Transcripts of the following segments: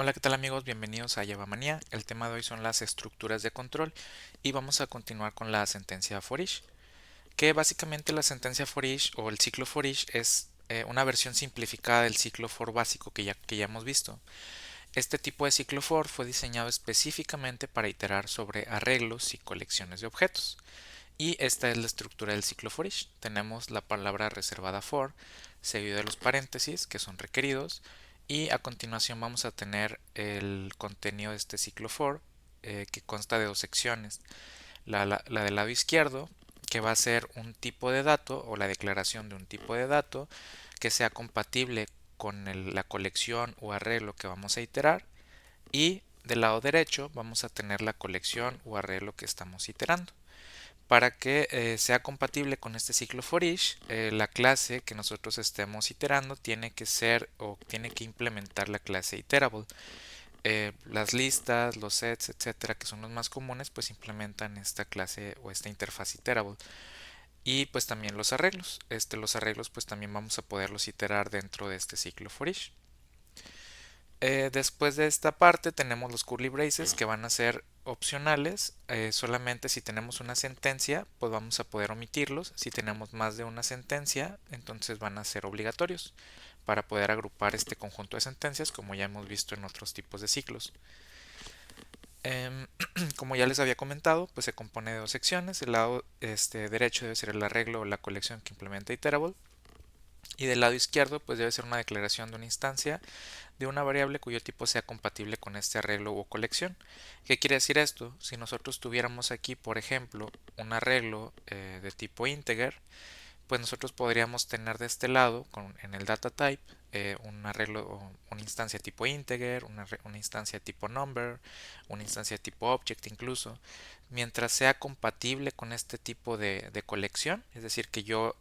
Hola, ¿qué tal amigos? Bienvenidos a Java Manía. El tema de hoy son las estructuras de control y vamos a continuar con la sentencia for each, que básicamente la sentencia for each o el ciclo for each es una versión simplificada del ciclo for básico que ya hemos visto. Este tipo de ciclo for fue diseñado específicamente para iterar sobre arreglos y colecciones de objetos. Y esta es la estructura del ciclo for each. Tenemos la palabra reservada for, seguido de los paréntesis, que son requeridos, y a continuación vamos a tener el contenido de este ciclo for, que consta de dos secciones. La del lado izquierdo, que va a ser un tipo de dato o la declaración de un tipo de dato que sea compatible con la colección o arreglo que vamos a iterar. Y del lado derecho vamos a tener la colección o arreglo que estamos iterando. Para que sea compatible con este ciclo for each, la clase que nosotros estemos iterando tiene que ser o tiene que implementar la clase iterable. Las listas, los sets, etcétera, que son los más comunes, pues implementan esta clase o esta interfaz iterable. Y pues también los arreglos. Los arreglos pues también vamos a poderlos iterar dentro de este ciclo for each. Después de esta parte tenemos los curly braces que van a ser opcionales. Solamente si tenemos una sentencia, pues vamos a poder omitirlos. Si tenemos más de una sentencia, entonces van a ser obligatorios para poder agrupar este conjunto de sentencias, como ya hemos visto en otros tipos de ciclos. Em, Como ya les había comentado, pues se compone de dos secciones. El lado derecho debe ser el arreglo o la colección que implementa iterable. Y del lado izquierdo, pues debe ser una declaración de una instancia de una variable cuyo tipo sea compatible con este arreglo o colección. ¿Qué quiere decir esto? Si nosotros tuviéramos aquí, por ejemplo, un arreglo de tipo integer, pues nosotros podríamos tener de este lado, en el data type, un arreglo o una instancia tipo integer, una instancia tipo number, una instancia tipo object incluso, mientras sea compatible con este tipo de colección, es decir, que yo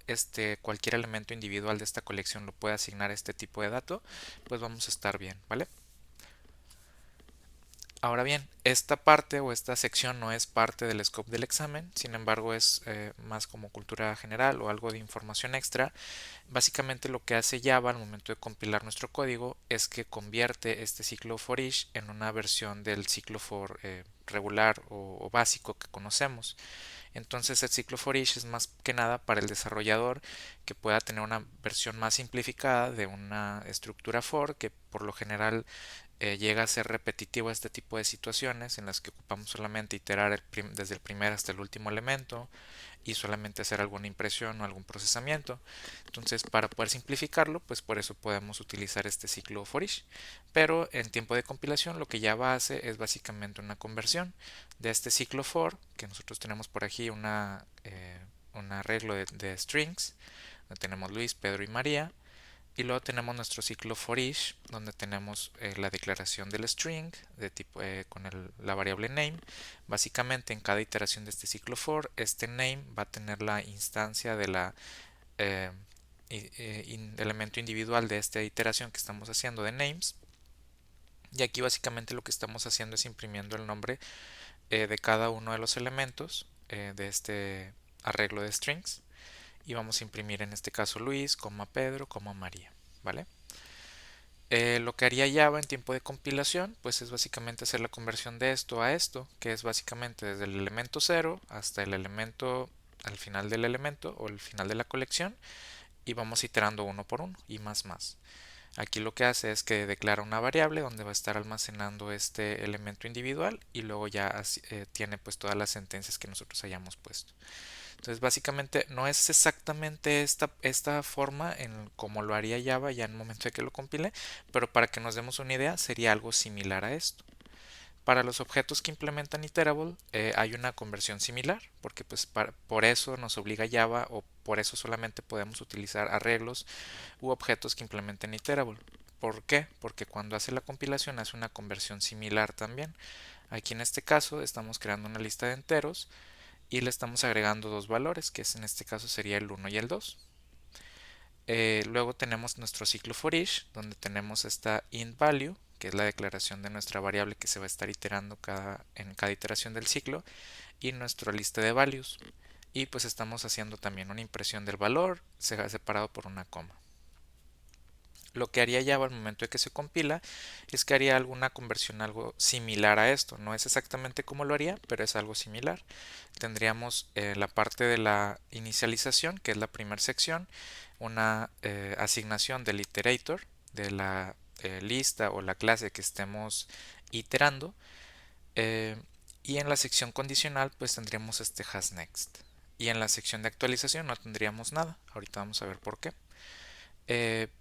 cualquier elemento individual de esta colección lo pueda asignar a este tipo de dato, pues vamos a estar bien, ¿vale? Ahora bien, esta parte o esta sección no es parte del scope del examen, sin embargo es más como cultura general o algo de información extra. Básicamente lo que hace Java al momento de compilar nuestro código es que convierte este ciclo for each en una versión del ciclo for regular o básico que conocemos. Entonces el ciclo for each es más que nada para el desarrollador que pueda tener una versión más simplificada de una estructura for que por lo general llega a ser repetitivo este tipo de situaciones en las que ocupamos solamente iterar desde el primer hasta el último elemento y solamente hacer alguna impresión o algún procesamiento. Entonces, para poder simplificarlo, pues por eso podemos utilizar este ciclo for each. Pero en tiempo de compilación, lo que Java hace es básicamente una conversión de este ciclo for, que nosotros tenemos por aquí un arreglo de strings, donde tenemos Luis, Pedro y María. Y luego tenemos nuestro ciclo for each, donde tenemos la declaración del string de tipo, con la variable name. Básicamente, en cada iteración de este ciclo for, este name va a tener la instancia de la eh, elemento individual de esta iteración que estamos haciendo de names. Y aquí básicamente lo que estamos haciendo es imprimiendo el nombre de cada uno de los elementos de este arreglo de strings. Y vamos a imprimir en este caso Luis, Pedro, María. ¿Vale? Lo que haría Java en tiempo de compilación, pues es básicamente hacer la conversión de esto a esto, que es básicamente desde el elemento cero hasta el elemento al final del elemento o el final de la colección y vamos iterando uno por uno y más más. Aquí lo que hace es que declara una variable donde va a estar almacenando este elemento individual y luego ya tiene pues todas las sentencias que nosotros hayamos puesto. Entonces, básicamente no es exactamente esta forma en como lo haría Java ya en el momento de que lo compile, pero para que nos demos una idea sería algo similar a esto. Para los objetos que implementan Iterable hay una conversión similar, porque pues por eso nos obliga Java o por eso solamente podemos utilizar arreglos u objetos que implementen Iterable. ¿Por qué? Porque cuando hace la compilación hace una conversión similar también. Aquí en este caso estamos creando una lista de enteros y le estamos agregando dos valores, que en este caso sería el uno y el 2. Luego tenemos nuestro ciclo for each, donde tenemos esta int value, que es la declaración de nuestra variable que se va a estar iterando en cada iteración del ciclo, y nuestra lista de values. Y pues estamos haciendo también una impresión del valor separado por una coma. Lo que haría Java al momento de que se compila es que haría alguna conversión algo similar a esto. No es exactamente como lo haría, pero es algo similar. Tendríamos la parte de la inicialización, que es la primera sección, una asignación del iterator, de la lista o la clase que estemos iterando. eh, y en la sección condicional pues tendríamos este hasNext. Y en la sección de actualización no tendríamos nada. Ahorita vamos a ver por qué.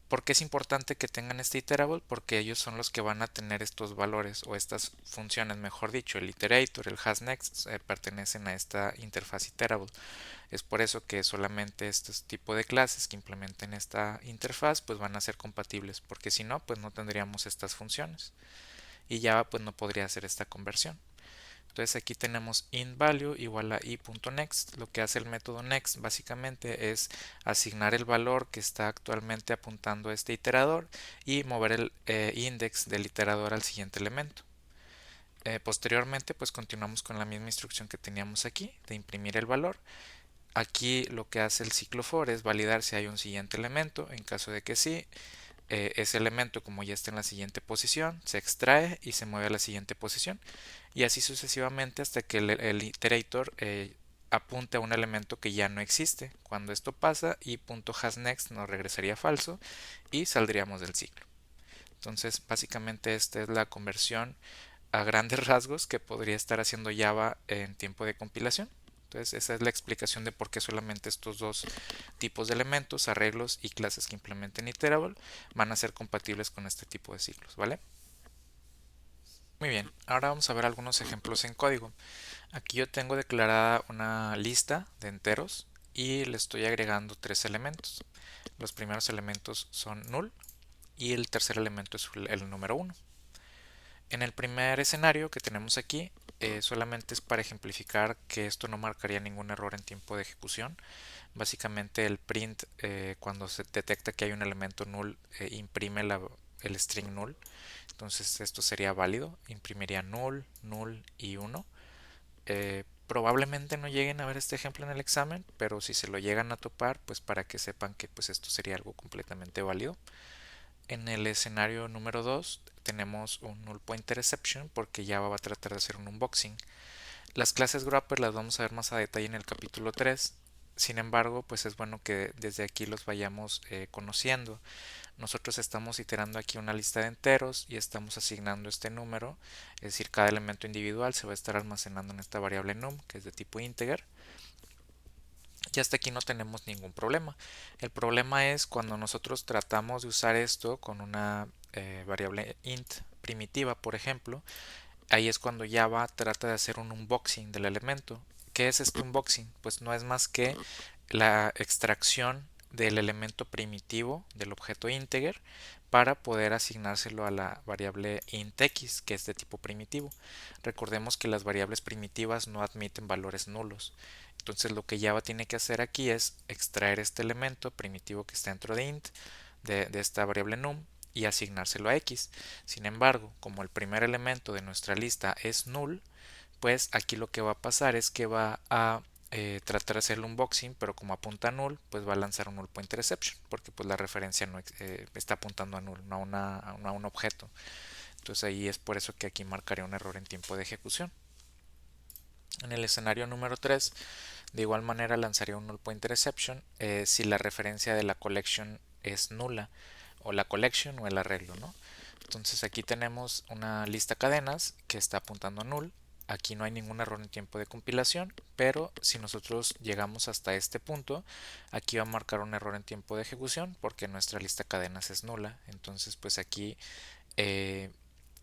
¿Por qué es importante que tengan este iterable? Porque ellos son los que van a tener estos valores o estas funciones, mejor dicho, el iterator, el hasNext, pertenecen a esta interfaz iterable. Es por eso que solamente estos tipos de clases que implementen esta interfaz pues van a ser compatibles, porque si no, pues no tendríamos estas funciones y Java pues no podría hacer esta conversión. Entonces aquí tenemos inValue igual a i.next. Lo que hace el método next básicamente es asignar el valor que está actualmente apuntando este iterador y mover el index del iterador al siguiente elemento. Posteriormente pues continuamos con la misma instrucción que teníamos aquí de imprimir el valor. Aquí lo que hace el ciclo for es validar si hay un siguiente elemento. En caso de que sí, ese elemento, como ya está en la siguiente posición, se extrae y se mueve a la siguiente posición, y así sucesivamente hasta que el iterator apunte a un elemento que ya no existe. Cuando esto pasa, i.hasNext nos regresaría falso y saldríamos del ciclo. Entonces básicamente esta es la conversión a grandes rasgos que podría estar haciendo Java en tiempo de compilación. Entonces esa es la explicación de por qué solamente estos dos tipos de elementos, arreglos y clases que implementen iterable van a ser compatibles con este tipo de ciclos, ¿vale? Muy bien, ahora vamos a ver algunos ejemplos en código. Aquí yo tengo declarada una lista de enteros y le estoy agregando tres elementos. Los primeros elementos son null y el tercer elemento es el número 1. En el primer escenario que tenemos aquí, solamente es para ejemplificar que esto no marcaría ningún error en tiempo de ejecución. Básicamente el print, cuando se detecta que hay un elemento null, imprime el string null. Entonces esto sería válido, imprimiría null, null y 1. Probablemente no lleguen a ver este ejemplo en el examen, pero si se lo llegan a topar, pues para que sepan que pues esto sería algo completamente válido. En el escenario número 2 tenemos un null pointer exception porque Java va a tratar de hacer un unboxing. Las clases Grapper las vamos a ver más a detalle en el capítulo 3. Sin embargo, pues es bueno que desde aquí los vayamos conociendo. Nosotros estamos iterando aquí una lista de enteros y estamos asignando este número, es decir, cada elemento individual se va a estar almacenando en esta variable num, que es de tipo integer. Y hasta aquí no tenemos ningún problema. El problema es cuando nosotros tratamos de usar esto con una variable int primitiva, por ejemplo. Ahí es cuando Java trata de hacer un unboxing del elemento. ¿Qué es este unboxing? Pues no es más que la extracción del elemento primitivo del objeto integer para poder asignárselo a la variable int x, que es de tipo primitivo. Recordemos que las variables primitivas no admiten valores nulos. Entonces lo que Java tiene que hacer aquí es extraer este elemento primitivo que está dentro de int, de esta variable num, y asignárselo a x. Sin embargo, como el primer elemento de nuestra lista es null, pues aquí lo que va a pasar es que va a tratar de hacer el unboxing, pero como apunta a null, pues va a lanzar un null pointer exception, porque pues la referencia no está apuntando a null, no a un objeto. Entonces ahí es por eso que aquí marcaría un error en tiempo de ejecución. En el escenario número 3, de igual manera lanzaría un null pointer exception si la referencia de la collection es nula, o la collection o el arreglo, ¿no? Entonces aquí tenemos una lista cadenas que está apuntando a null. Aquí no hay ningún error en tiempo de compilación, pero si nosotros llegamos hasta este punto, aquí va a marcar un error en tiempo de ejecución porque nuestra lista cadenas es nula. Entonces pues aquí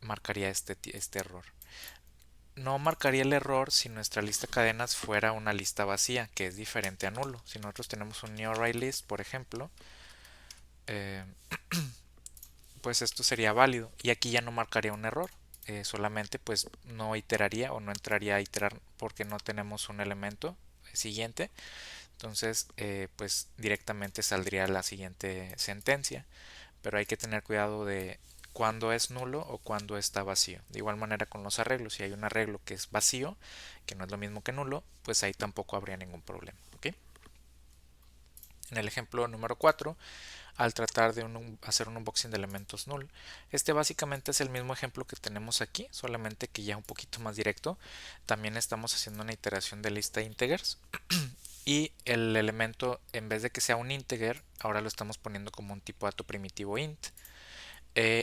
marcaría este error. No marcaría el error si nuestra lista cadenas fuera una lista vacía, que es diferente a nulo. Si nosotros tenemos un new array list, por ejemplo, eh, pues esto sería válido y aquí ya no marcaría un error. Solamente pues no iteraría o no entraría a iterar porque no tenemos un elemento siguiente. Entonces pues directamente saldría la siguiente sentencia, pero hay que tener cuidado de cuándo es nulo o cuándo está vacío. De igual manera con los arreglos, si hay un arreglo que es vacío, que no es lo mismo que nulo, pues ahí tampoco habría ningún problema. ¿Okay? En el ejemplo número 4 al tratar de hacer un unboxing de elementos null. Este básicamente es el mismo ejemplo que tenemos aquí, solamente que ya un poquito más directo. También estamos haciendo una iteración de lista integers y el elemento, en vez de que sea un integer, ahora lo estamos poniendo como un tipo dato primitivo int.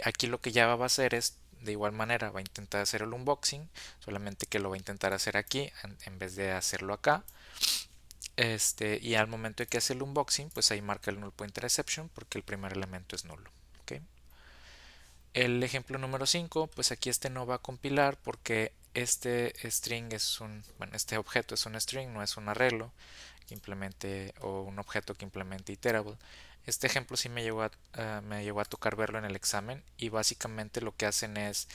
Aquí lo que Java va a hacer es, de igual manera, va a intentar hacer el unboxing, solamente que lo va a intentar hacer aquí en vez de hacerlo acá. Y al momento de que hace el unboxing, pues ahí marca el null pointer exception porque el primer elemento es nulo. ¿Okay? El ejemplo número 5, pues aquí este no va a compilar porque este string es bueno, este objeto es un string, no es un arreglo que implemente o un objeto que implemente iterable. Este ejemplo sí me llegó a tocar verlo en el examen y básicamente lo que hacen es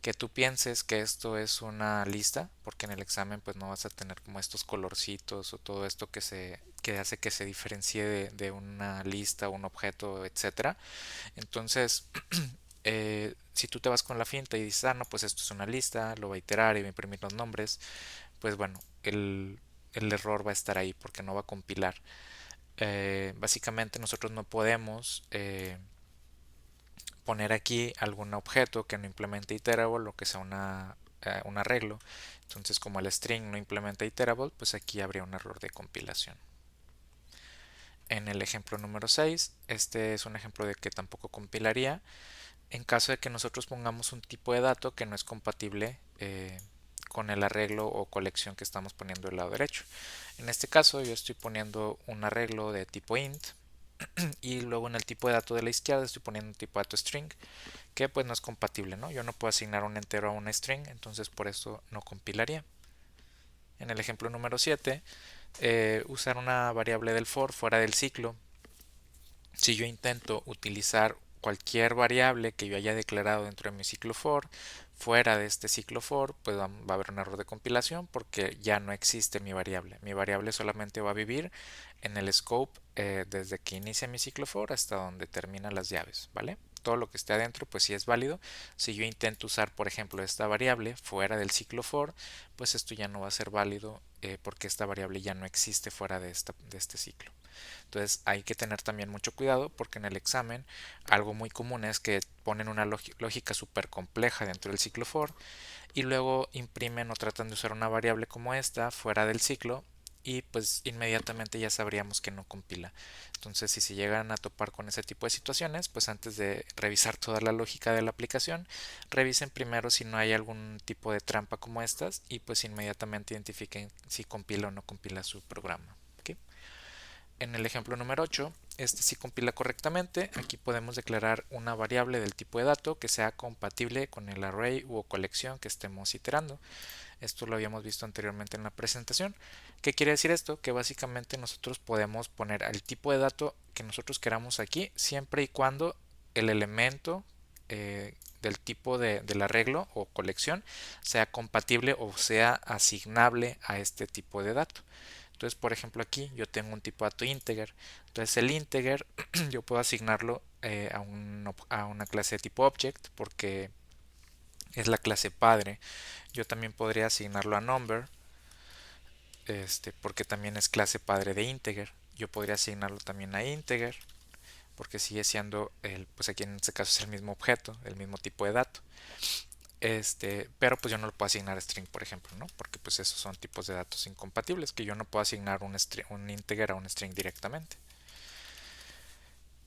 que tú pienses que esto es una lista, porque en el examen pues no vas a tener como estos colorcitos o todo esto que hace que se diferencie de una lista, un objeto, etcétera. Entonces, si tú te vas con la finta y dices, ah, no, pues esto es una lista, lo va a iterar y va a imprimir los nombres, pues bueno, el error va a estar ahí porque no va a compilar. Básicamente nosotros no podemos poner aquí algún objeto que no implemente iterable o que sea un arreglo. Entonces, como el string no implementa iterable, pues aquí habría un error de compilación. En el ejemplo número 6, este es un ejemplo de que tampoco compilaría en caso de que nosotros pongamos un tipo de dato que no es compatible con el arreglo o colección que estamos poniendo del lado derecho. En este caso yo estoy poniendo un arreglo de tipo int y luego en el tipo de dato de la izquierda estoy poniendo un tipo de dato string que pues no es compatible, ¿no? Yo no puedo asignar un entero a una string, entonces por eso no compilaría. En el ejemplo número 7, usar una variable del for fuera del ciclo. Si yo intento utilizar cualquier variable que yo haya declarado dentro de mi ciclo for, fuera de este ciclo for, pues va a haber un error de compilación porque ya no existe mi variable. Mi variable solamente va a vivir en el scope desde que inicia mi ciclo for hasta donde terminan las llaves, ¿vale? Todo lo que esté adentro pues sí es válido. Si yo intento usar por ejemplo esta variable fuera del ciclo for, pues esto ya no va a ser válido porque esta variable ya no existe fuera de este ciclo. Entonces hay que tener también mucho cuidado porque en el examen algo muy común es que ponen una lógica súper compleja dentro del ciclo for y luego imprimen o tratan de usar una variable como esta fuera del ciclo y pues inmediatamente ya sabríamos que no compila. Entonces si se llegan a topar con ese tipo de situaciones, pues antes de revisar toda la lógica de la aplicación, revisen primero si no hay algún tipo de trampa como estas y pues inmediatamente identifiquen si compila o no compila su programa. ¿Okay? En el ejemplo número 8, este sí compila correctamente. Aquí podemos declarar una variable del tipo de dato que sea compatible con el array o colección que estemos iterando. Esto lo habíamos visto anteriormente en la presentación. ¿Qué quiere decir esto? Que básicamente nosotros podemos poner el tipo de dato que nosotros queramos aquí siempre y cuando el elemento del tipo del arreglo o colección sea compatible o sea asignable a este tipo de dato. Entonces, por ejemplo, aquí yo tengo un tipo de dato integer. Entonces, el integer yo puedo asignarlo a una clase de tipo object porque es la clase padre. Yo también podría asignarlo a number porque también es clase padre de integer. Yo podría asignarlo también a integer porque sigue siendo pues aquí en este caso es el mismo objeto, el mismo tipo de dato. Pero pues yo no le puedo asignar string, por ejemplo, ¿no? Porque pues esos son tipos de datos incompatibles que yo no puedo asignar un integer a un string directamente.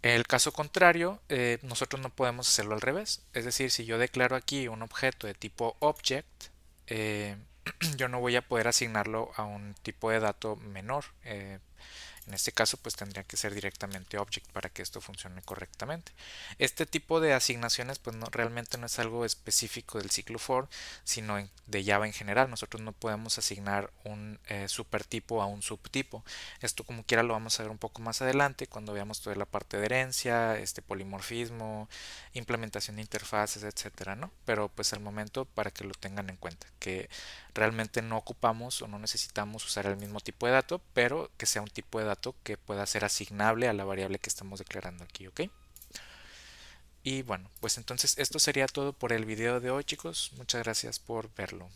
En el caso contrario, nosotros no podemos hacerlo al revés. Es decir, si yo declaro aquí un objeto de tipo object, yo no voy a poder asignarlo a un tipo de dato menor. En este caso, pues tendría que ser directamente object para que esto funcione correctamente. Este tipo de asignaciones, pues no, realmente no es algo específico del ciclo for, sino de Java en general. Nosotros no podemos asignar un supertipo a un subtipo. Esto como quiera lo vamos a ver un poco más adelante cuando veamos toda la parte de herencia, polimorfismo, implementación de interfaces, etcétera, ¿no? Pero pues al momento para que lo tengan en cuenta, que realmente no ocupamos o no necesitamos usar el mismo tipo de dato, pero que sea un tipo de dato que pueda ser asignable a la variable que estamos declarando aquí, ¿ok? Y bueno, pues entonces esto sería todo por el video de hoy, chicos. Muchas gracias por verlo.